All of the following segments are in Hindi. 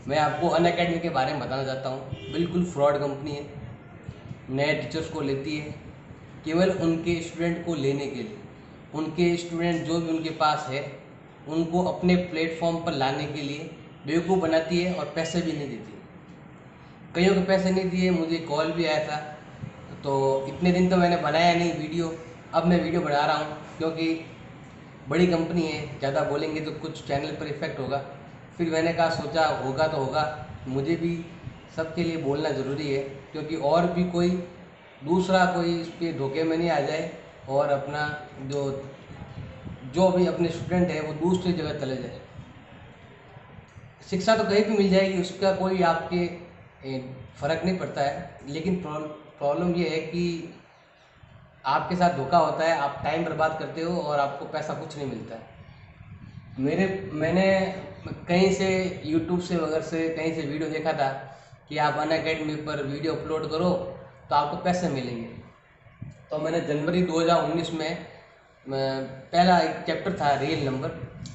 मैं आपको अनअकैडमी के बारे में बताना चाहता हूँ। बिल्कुल फ्रॉड कंपनी है। नए टीचर्स को लेती है केवल उनके स्टूडेंट को लेने के लिए। उनके स्टूडेंट जो भी उनके पास है उनको अपने प्लेटफॉर्म पर लाने के लिए बेवकूफ़ बनाती है और पैसे भी नहीं देती। कईयों के पैसे नहीं दिए, मुझे कॉल भी आया था। तो इतने दिन तो मैंने बनाया नहीं वीडियो। अब मैं वीडियो बना रहा हूँ क्योंकि बड़ी कंपनी है, ज़्यादा बोलेंगे तो कुछ चैनल पर इफ़ेक्ट होगा। फिर मैंने कहा, सोचा होगा तो होगा, मुझे भी सबके लिए बोलना ज़रूरी है क्योंकि और भी कोई दूसरा कोई इस पे धोखे में नहीं आ जाए और अपना जो जो भी अपने स्टूडेंट है वो दूसरी जगह चले जाए। शिक्षा तो कहीं भी मिल जाएगी, उसका कोई आपके फ़र्क नहीं पड़ता है, लेकिन प्रॉब्लम ये है कि आपके साथ धोखा होता है, आप टाइम बर्बाद करते हो और आपको पैसा कुछ नहीं मिलता है। मैंने कहीं से यूट्यूब से वगैरह से कहीं से वीडियो देखा था कि आप अनअकैडमी पर वीडियो अपलोड करो तो आपको पैसे मिलेंगे। तो मैंने जनवरी 2019 में पहला एक चैप्टर था रियल नंबर,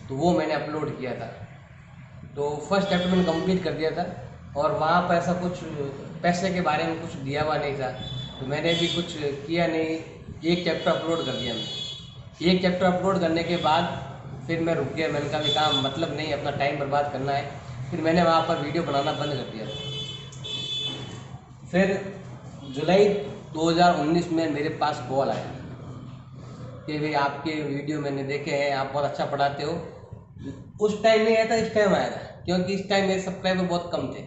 तो वो मैंने अपलोड किया था। तो फर्स्ट चैप्टर मैंने कंप्लीट कर दिया था और वहाँ पर ऐसा कुछ पैसे के बारे में कुछ दिया हुआ नहीं था, तो मैंने भी कुछ किया नहीं। एक चैप्टर अपलोड कर दिया मैं। एक चैप्टर अपलोड करने के बाद फिर मैं रुक गया। मैंने कहा भी काम मतलब नहीं, अपना टाइम बर्बाद करना है। फिर मैंने वहाँ पर वीडियो बनाना बंद कर दिया। फिर जुलाई 2019 में मेरे पास कॉल आया कि भाई आपके वीडियो मैंने देखे हैं, आप बहुत अच्छा पढ़ाते हो। उस टाइम नहीं आया था, इस टाइम आया था क्योंकि इस टाइम मेरे सब्सक्राइबर बहुत कम थे।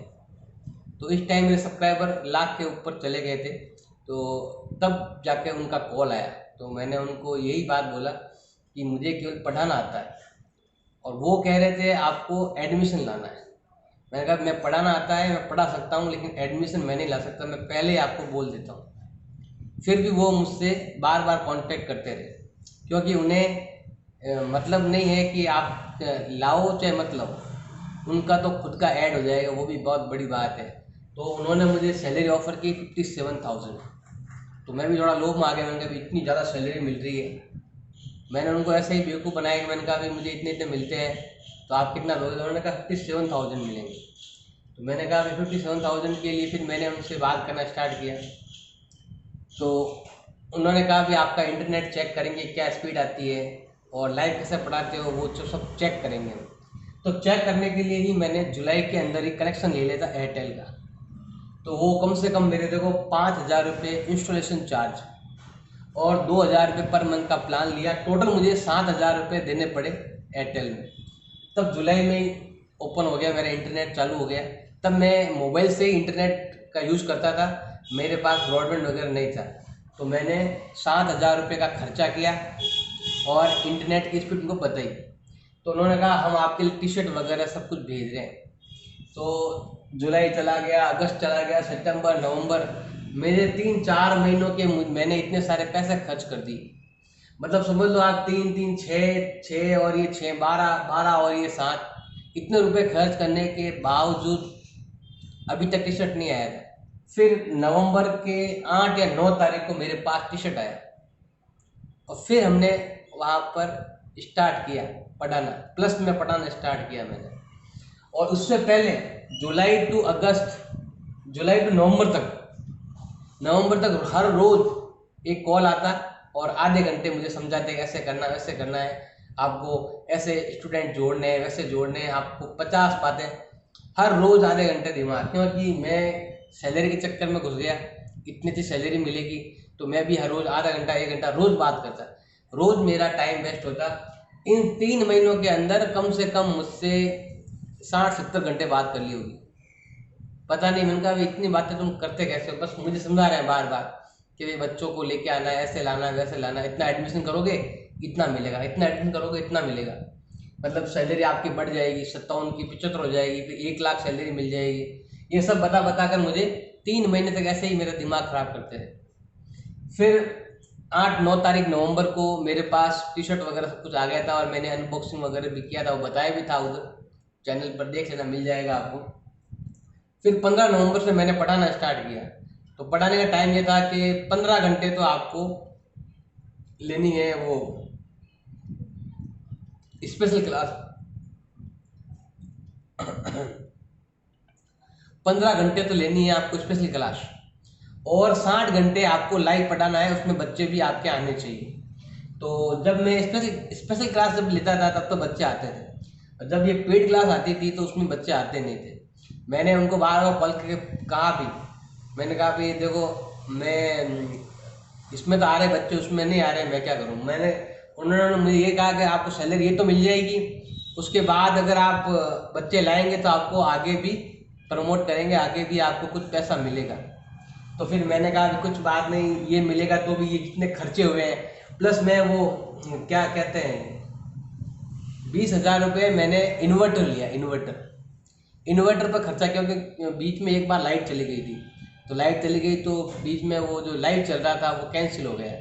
तो इस टाइम मेरे सब्सक्राइबर लाख के ऊपर चले गए थे। तो तब जाके उनका कॉल आया। तो मैंने उनको यही बात बोला कि मुझे केवल पढ़ाना आता है, और वो कह रहे थे आपको एडमिशन लाना है। मैंने कहा मैं पढ़ाना आता है, मैं पढ़ा सकता हूँ, लेकिन एडमिशन मैं नहीं ला सकता, मैं पहले ही आपको बोल देता हूँ। फिर भी वो मुझसे बार बार कांटेक्ट करते रहे क्योंकि उन्हें मतलब नहीं है कि आप लाओ चाहे मत लाओ, उनका तो खुद का ऐड हो जाएगा, वो भी बहुत बड़ी बात है। तो उन्होंने मुझे सैलरी ऑफर की 57,000। तो मैं भी थोड़ा लोभ में आ गया। मैंने कहा भी इतनी ज़्यादा सैलरी मिल रही है। मैंने उनको ऐसे ही बेवकूफ़ बनाया कि मैंने कहा भी मुझे इतने इतने मिलते हैं, तो आप कितना दोगे? तो उन्होंने कहा 57,000 मिलेंगे। तो मैंने कहा 57,000 के लिए फिर मैंने उनसे बात करना स्टार्ट किया। तो उन्होंने कहा भी आपका इंटरनेट चेक करेंगे, क्या स्पीड आती है और लाइव कैसे पढ़ाते हो, वो जो सब चेक करेंगे। तो चेक करने के लिए ही मैंने जुलाई के अंदर ही कनेक्शन ले लिया था एयरटेल का। तो वो कम से कम मेरे देखो 5,000 रुपये इंस्टॉलेशन चार्ज और 2,000 रुपये पर मंथ का प्लान लिया। टोटल मुझे 7,000 रुपये देने पड़े एयरटेल में। तब जुलाई में ही ओपन हो गया, मेरा इंटरनेट चालू हो गया। तब मैं मोबाइल से ही इंटरनेट का यूज़ करता था, मेरे पास ब्रॉडबैंड वगैरह नहीं था। तो मैंने 7,000 रुपये का खर्चा किया और इंटरनेट की स्पीड उनको बताई। तो उन्होंने कहा हम आपके लिए टी शर्ट वगैरह सब कुछ भेज रहे हैं। तो जुलाई चला गया, अगस्त चला गया, सितंबर, नवंबर, मेरे 3-4 महीनों के मैंने इतने सारे पैसे खर्च कर दिए। मतलब समझ लो आप, 3-3, 6-6 और ये 6, 12-12 और ये 7, इतने रुपए खर्च करने के बावजूद अभी तक टी शर्ट नहीं आया था। फिर नवंबर के 8 या 9 तारीख को मेरे पास टी शर्ट आया और फिर हमने वहाँ पर स्टार्ट किया पढ़ाना, प्लस में पढ़ाना स्टार्ट किया मैंने। और उससे पहले जुलाई टू नवंबर तक हर रोज एक कॉल आता और आधे घंटे मुझे समझाते ऐसे करना वैसे करना है, आपको ऐसे स्टूडेंट जोड़ने हैं वैसे जोड़ने हैं, आपको 50 बातें हर रोज आधे घंटे दिमाग। क्योंकि मैं सैलरी के चक्कर में घुस गया, इतनी सी सैलरी मिलेगी तो मैं भी हर रोज आधा घंटा 1 घंटा रोज बात करता। रोज मेरा टाइम वेस्ट होता। इन 3 महीनों के अंदर कम से कम मुझसे 60-70 घंटे बात कर ली होगी। पता नहीं, मैंने कहा इतनी बातें तुम करते कैसे हो? बस मुझे समझा रहे हैं बार बार कि भाई बच्चों को लेके आना है, ऐसे लाना है वैसे लाना है, इतना एडमिशन करोगे इतना मिलेगा, इतना एडमिशन करोगे इतना मिलेगा। मतलब सैलरी आपकी बढ़ जाएगी, 57 की 75 हो जाएगी, फिर 1 लाख सैलरी मिल जाएगी। ये सब बता बता कर मुझे 3 महीने तक ऐसे ही मेरा दिमाग खराब करते रहे। फिर 8-9 तारीख नवंबर को मेरे पास टी शर्ट वगैरह सब कुछ आ गया था और मैंने अनबॉक्सिंग वगैरह भी किया था, वो बताया भी था उधर चैनल पर, देख लेना मिल जाएगा आपको। फिर 15 नवंबर से मैंने पढ़ाना स्टार्ट किया। तो पढ़ाने का टाइम ये था कि 15 घंटे तो आपको लेनी है वो स्पेशल क्लास। 15 घंटे तो लेनी है आपको स्पेशल क्लास, और 60 घंटे आपको लाइव पढ़ाना है, उसमें बच्चे भी आपके आने चाहिए। तो जब मैं स्पेशल क्लास जब लेता था तब तो बच्चे आते थे, और जब ये पेड क्लास आती थी तो उसमें बच्चे आते नहीं थे। मैंने उनको बार बार कॉल करके कहा भी, मैंने कहा भी देखो मैं इसमें तो आ रहे बच्चे, उसमें नहीं आ रहे, मैं क्या करूँ। उन्होंने मुझे ये कहा कि आपको सैलरी ये तो मिल जाएगी, उसके बाद अगर आप बच्चे लाएंगे तो आपको आगे भी प्रमोट करेंगे, आगे भी आपको कुछ पैसा मिलेगा। तो फिर मैंने कहा कुछ बात नहीं, ये मिलेगा तो भी ये जितने खर्चे हुए हैं, प्लस मैं वो क्या कहते हैं 20,000 रुपये मैंने इन्वर्टर लिया, इन्वर्टर पर खर्चा, क्योंकि बीच में एक बार लाइट चली गई थी, तो लाइट चली गई तो बीच में वो जो लाइट चल रहा था वो कैंसिल हो गया।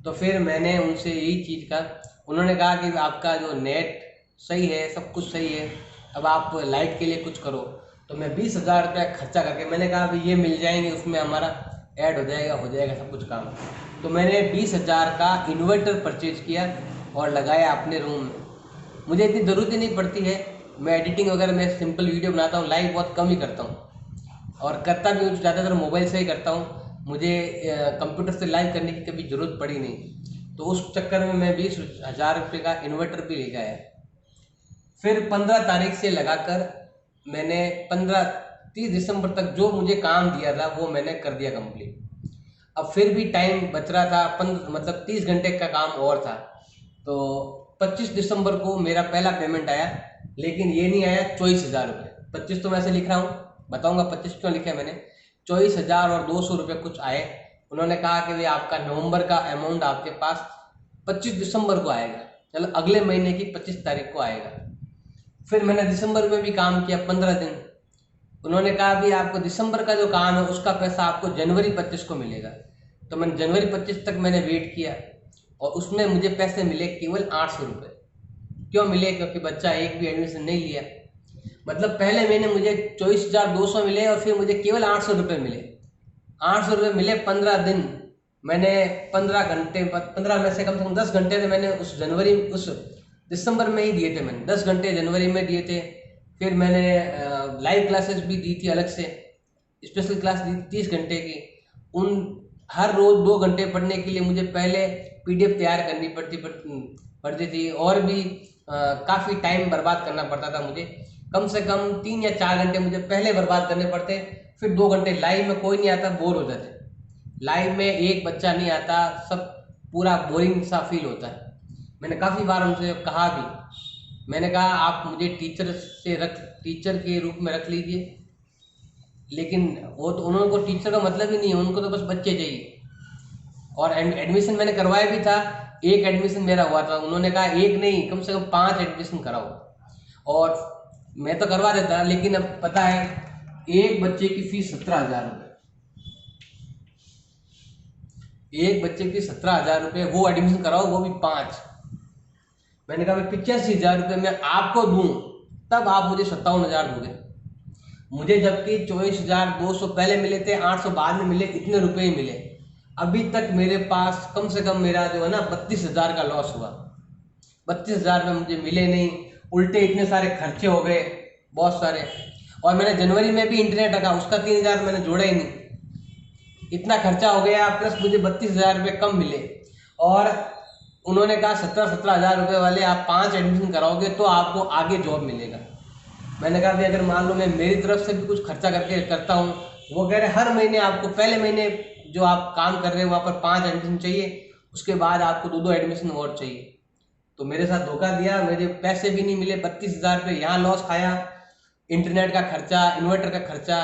तो फिर मैंने उनसे यही चीज़ का, उन्होंने कहा कि आपका जो नेट सही है, सब कुछ सही है, अब आप लाइट के लिए कुछ करो। तो मैं 20,000 रुपया खर्चा करके मैंने कहा भाई ये मिल जाएंगे, उसमें हमारा ऐड हो जाएगा सब कुछ काम। तो मैंने 20,000 का इन्वर्टर परचेज किया और लगाया अपने रूम में। मुझे इतनी ज़रूरत ही नहीं पड़ती है, मैं एडिटिंग वगैरह मैं सिंपल वीडियो बनाता हूँ, लाइव बहुत कम ही करता हूँ, और करता भी हूँ ज़्यादातर मोबाइल से ही करता हूँ। मुझे कंप्यूटर से लाइव करने की कभी ज़रूरत पड़ी नहीं, तो उस चक्कर में मैं 20,000 रुपये का इन्वर्टर भी ले गया। फिर 15 तारीख से लगाकर मैंने 30 दिसंबर तक जो मुझे काम दिया था वो मैंने कर दिया कंप्लीट। अब फिर भी टाइम बच रहा था, मतलब 30 घंटे का काम और था। तो 25 दिसंबर को मेरा पहला पेमेंट आया, लेकिन ये नहीं आया 24,000 रुपये। 25 तो मैं ऐसे लिख रहा हूँ, बताऊंगा 25 क्यों लिखा है मैंने। 24,200 रुपये कुछ आए। उन्होंने कहा कि भाई आपका नवंबर का अमाउंट आपके पास 25 दिसंबर को आएगा, चलो अगले महीने की 25 तारीख को आएगा। फिर मैंने दिसंबर में भी काम किया 15 दिन। उन्होंने कहा भी आपको दिसंबर का जो काम है उसका पैसा आपको जनवरी 25 को मिलेगा। तो मैंने जनवरी 25 तक मैंने वेट किया, और उसमें मुझे पैसे मिले केवल 800 रुपये। क्यों मिले? क्योंकि बच्चा एक भी एडमिशन नहीं लिया। मतलब पहले महीने मुझे 24,200 मिले और फिर मुझे केवल 800 रुपये मिले। 800 रुपये मिले 15 दिन। मैंने 15 घंटे, 15 में से कम 10 घंटे थे मैंने उस दिसंबर में ही दिए थे। मैंने 10 घंटे जनवरी में दिए थे। फिर मैंने लाइव क्लासेस भी दी थी, अलग से स्पेशल क्लास दी 30 घंटे की। उन हर रोज़ 2 घंटे पढ़ने के लिए मुझे पहले PDF तैयार करनी पड़ती थी, और भी काफ़ी टाइम बर्बाद करना पड़ता था मुझे। कम से कम 3 या 4 घंटे मुझे पहले बर्बाद करने पड़ते, फिर 2 घंटे लाइव में कोई नहीं आता, बोर हो जाते। लाइव में एक बच्चा नहीं आता, सब पूरा बोरिंग सा फील होता है। मैंने काफ़ी बार उनसे कहा भी, मैंने कहा आप मुझे टीचर के रूप में रख लीजिए, लेकिन वो तो उन्होंने को टीचर का मतलब ही नहीं है, उनको तो बस बच्चे चाहिए। और एडमिशन मैंने करवाया भी था, एक एडमिशन मेरा हुआ था। उन्होंने कहा एक नहीं, कम से कम 5 एडमिशन कराओ, और मैं तो करवा देता, लेकिन अब पता है एक बच्चे की फीस 17,000 रुपये, एक बच्चे की 17,000 रुपये, वो एडमिशन कराओ, वो भी 5। मैंने कहा 85,000 रुपये मैं आपको दूं, तब आप मुझे 57,000 दोगे। मुझे जबकि 24,200 पहले मिले थे, 800 बाद में मिले, इतने रुपए ही मिले। अभी तक मेरे पास कम से कम मेरा जो है ना 32,000 का लॉस हुआ। 32,000 रुपये मुझे मिले नहीं, उल्टे इतने सारे खर्चे हो गए, बहुत सारे। और मैंने जनवरी में भी इंटरनेट रखा, उसका 3,000 मैंने जोड़ा ही नहीं। इतना खर्चा हो गया, प्लस मुझे 32,000 रुपये कम मिले। और उन्होंने कहा 17,000 रुपये वाले आप 5 एडमिशन कराओगे तो आपको आगे जॉब मिलेगा। मैंने कहा भाई अगर मान लो मैं मेरी तरफ से भी कुछ खर्चा करके करता हूँ, वो कह रहे हर महीने आपको, पहले महीने जो आप काम कर रहे हो वहाँ पर 5 एडमिशन चाहिए, उसके बाद आपको 2-2 एडमिशन और चाहिए। तो मेरे साथ धोखा दिया, मेरे पैसे भी नहीं मिले, 32,000 रुपये यहाँ लॉस खाया, इंटरनेट का खर्चा, इन्वर्टर का खर्चा,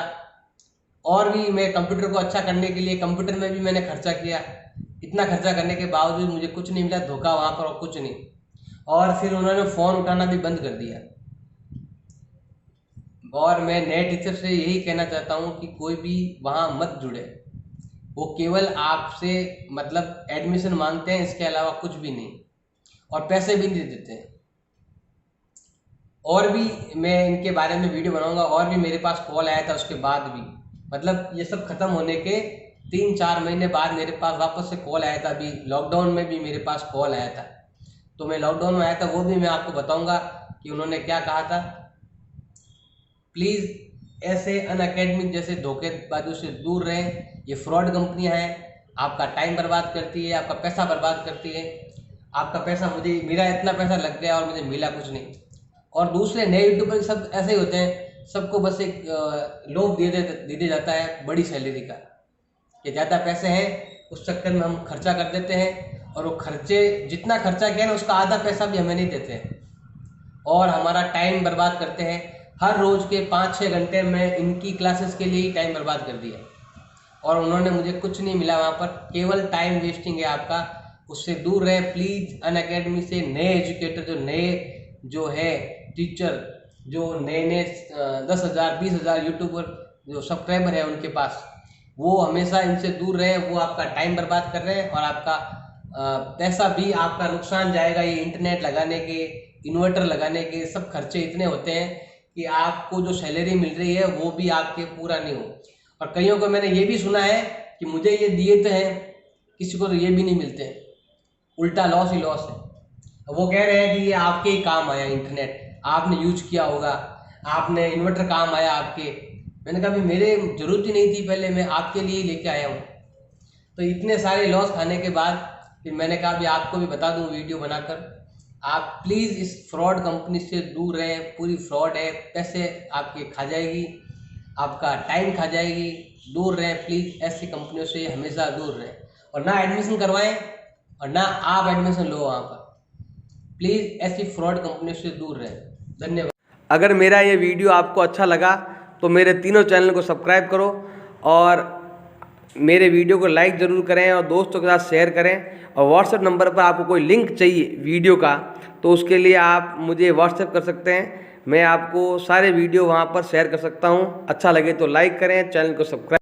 और भी मैं कंप्यूटर को अच्छा करने के लिए कंप्यूटर में भी मैंने खर्चा किया। इतना खर्चा करने के बावजूद मुझे कुछ नहीं मिला, धोखा वहाँ पर, और कुछ नहीं। और फिर उन्होंने फ़ोन उठाना भी बंद कर दिया। और मैं नए टीचर से यही कहना चाहता हूँ कि कोई भी वहाँ मत जुड़े, वो केवल आपसे मतलब एडमिशन मांगते हैं, इसके अलावा कुछ भी नहीं, और पैसे भी नहीं देते हैं। और भी मैं इनके बारे में वीडियो बनाऊंगा, और भी मेरे पास कॉल आया था उसके बाद भी, मतलब ये सब खत्म होने के 3-4 महीने बाद मेरे पास वापस से कॉल आया था। अभी लॉकडाउन में भी मेरे पास कॉल आया था, तो मैं लॉकडाउन में आया था, वो भी मैं आपको बताऊंगा कि उन्होंने क्या कहा था। प्लीज़ ऐसे अनअकैडमिक जैसे धोखेबाजों से दूर रहें। ये फ्रॉड कंपनियां हैं, आपका टाइम बर्बाद करती है, आपका पैसा बर्बाद करती है। आपका पैसा मेरा इतना पैसा लग गया और मुझे मिला कुछ नहीं। और दूसरे नए यूट्यूबर सब ऐसे ही होते हैं, सबको बस एक लोभ दे दिया जाता है बड़ी सैलरी का, कि ज़्यादा पैसे हैं, उस चक्कर में हम खर्चा कर देते हैं, और वो खर्चे जितना खर्चा किया ना उसका आधा पैसा भी हमें नहीं देते हैं, और हमारा टाइम बर्बाद करते हैं। हर रोज़ के 5-6 घंटे में इनकी क्लासेस के लिए ही टाइम बर्बाद कर दिया, और उन्होंने मुझे कुछ नहीं मिला वहाँ पर, केवल टाइम वेस्टिंग है आपका। उससे दूर रहे प्लीज़। अनअकैडमी से नए एजुकेटर जो है टीचर, जो नए 10,000 20,000 यूट्यूबर जो सब्सक्राइबर है उनके पास, वो हमेशा इनसे दूर रहे। वो आपका टाइम बर्बाद कर रहे हैं, और आपका पैसा भी आपका नुकसान जाएगा। ये इंटरनेट लगाने के, इन्वर्टर लगाने के सब खर्चे इतने होते हैं कि आपको जो सैलरी मिल रही है वो भी आपके पूरा नहीं हो। और कईयों को मैंने ये भी सुना है कि मुझे ये दिए तो हैं, किसी को तो ये भी नहीं मिलते, उल्टा लॉस ही लॉस है। वो कह रहे हैं कि ये आपके ही काम आया, इंटरनेट आपने यूज किया होगा, आपने इन्वर्टर काम आया आपके। मैंने कहा भी मेरे जरूरत ही नहीं थी, पहले मैं आपके लिए ही लेके आया हूँ। तो इतने सारे लॉस खाने के बाद फिर मैंने कहा भी आपको भी बता दूँ वीडियो बनाकर। आप प्लीज़ इस फ्रॉड कंपनी से दूर रहें, पूरी फ्रॉड है, पैसे आपके खा जाएगी, आपका टाइम खा जाएगी। दूर रहें प्लीज़, ऐसी कंपनियों से हमेशा दूर रहें, और ना एडमिशन करवाएं और ना आप एडमिशन लो वहाँ पर। प्लीज़ ऐसी फ्रॉड कंपनियों से दूर रहें। धन्यवाद। अगर मेरा ये वीडियो आपको अच्छा लगा तो मेरे तीनों चैनल को सब्सक्राइब करो, और मेरे वीडियो को लाइक ज़रूर करें, और दोस्तों के साथ शेयर करें। और व्हाट्सएप नंबर पर आपको कोई लिंक चाहिए वीडियो का, तो उसके लिए आप मुझे व्हाट्सएप कर सकते हैं। मैं आपको सारे वीडियो वहाँ पर शेयर कर सकता हूँ। अच्छा लगे तो लाइक करें, चैनल को सब्सक्राइब